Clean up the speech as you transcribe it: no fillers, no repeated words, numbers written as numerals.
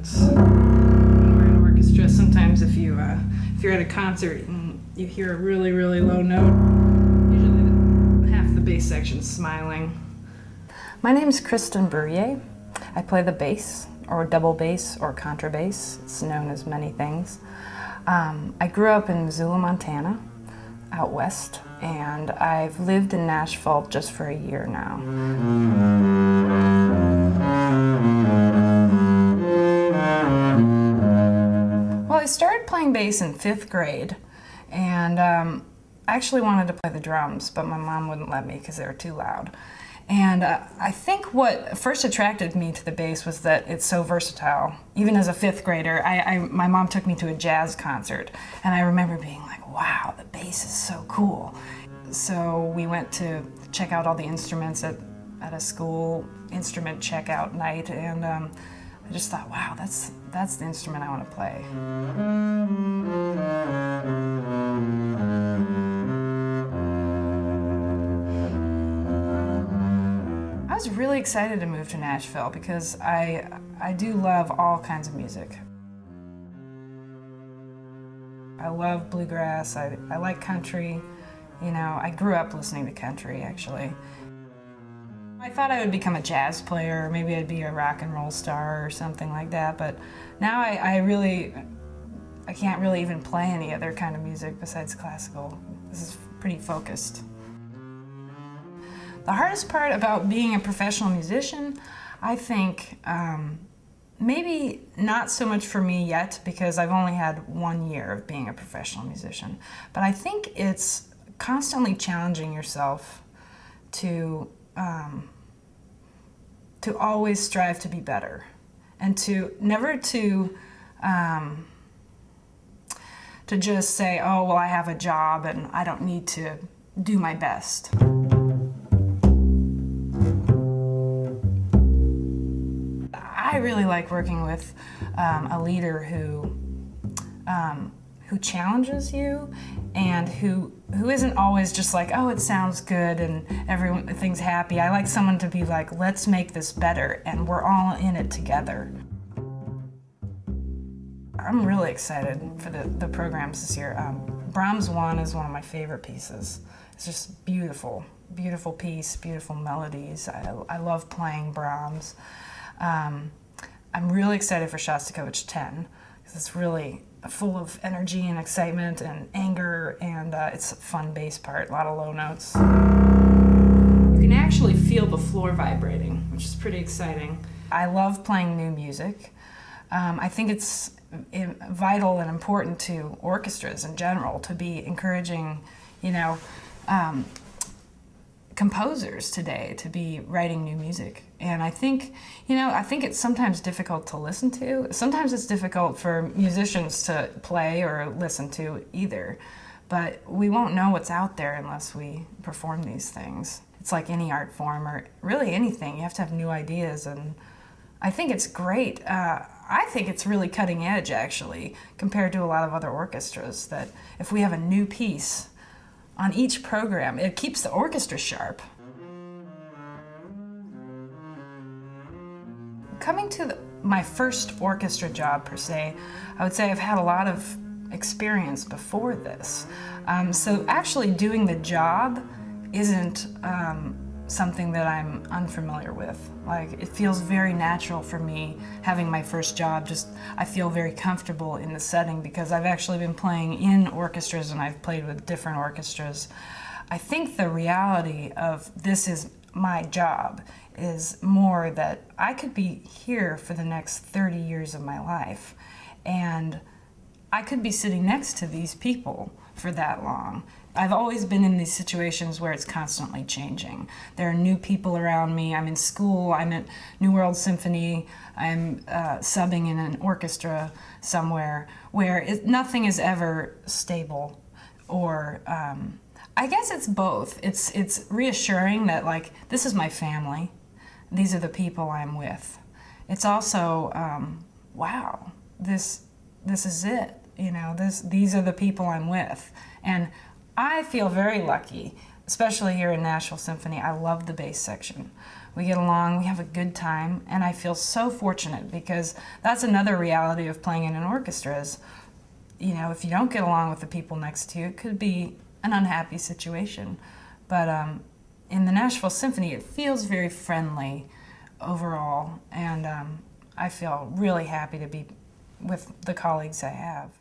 notes. When we're in orchestra, sometimes if you're at a concert and you hear a really, really low note, usually half the bass section's smiling. My name is Kristen. I play the bass, or double bass, or contrabass. It's known as many things. I grew up in Missoula, Montana, out west, and I've lived in Nashville just for a year now. Well, I started playing bass in 5th grade, and I actually wanted to play the drums, but my mom wouldn't let me because they were too loud. And I think what first attracted me to the bass was that it's so versatile. Even as a 5th grader, my mom took me to a jazz concert, and I remember being like, wow, the bass is so cool. So we went to check out all the instruments at a school instrument checkout night, and I just thought, wow, that's the instrument I want to play. I was really excited to move to Nashville because I do love all kinds of music. I love bluegrass, I like country. You know, I grew up listening to country, actually. I thought I would become a jazz player, or maybe I'd be a rock and roll star or something like that, but now I can't really even play any other kind of music besides classical. This is pretty focused. The hardest part about being a professional musician, I think, maybe not so much for me yet, because I've only had 1 year of being a professional musician, but I think it's constantly challenging yourself to always strive to be better, and never to just say, oh, well, I have a job and I don't need to do my best. I really like working with a leader who challenges you, and who isn't always just like, oh, it sounds good and everything's happy. I like someone to be like, let's make this better, and we're all in it together. I'm really excited for the programs this year. Brahms 1 is one of my favorite pieces. It's just beautiful, beautiful piece, beautiful melodies. I love playing Brahms. I'm really excited for Shostakovich 10, because it's really full of energy and excitement and anger, and it's a fun bass part, a lot of low notes. You can actually feel the floor vibrating, which is pretty exciting. I love playing new music. I think it's vital and important to orchestras in general to be encouraging, you know, composers today to be writing new music. And I think, you know, I think it's sometimes difficult to listen to. Sometimes it's difficult for musicians to play or listen to either. But we won't know what's out there unless we perform these things. It's like any art form, or really anything. You have to have new ideas, and I think it's great. I think it's really cutting edge, actually, compared to a lot of other orchestras, that if we have a new piece on each program, it keeps the orchestra sharp. Coming to my first orchestra job, per se, I would say I've had a lot of experience before this. So actually doing the job isn't something that I'm unfamiliar with. Like, it feels very natural for me having my first job. I feel very comfortable in the setting because I've actually been playing in orchestras and I've played with different orchestras. I think the reality of this is my job is more that I could be here for the next 30 years of my life, and I could be sitting next to these people for that long. I've always been in these situations where it's constantly changing. There are new people around me. I'm in school. I'm at New World Symphony. I'm subbing in an orchestra somewhere where nothing is ever stable. Or I guess it's both. It's reassuring that, like, this is my family. These are the people I'm with. It's also, wow, this is it. You know, these are the people I'm with. And I feel very lucky especially here in Nashville Symphony, I love the bass section. We get along, we have a good time, and I feel so fortunate because that's another reality of playing in an orchestra is, you know, if you don't get along with the people next to you, it could be an unhappy situation. But in the Nashville Symphony, it feels very friendly overall, and I feel really happy to be with the colleagues I have.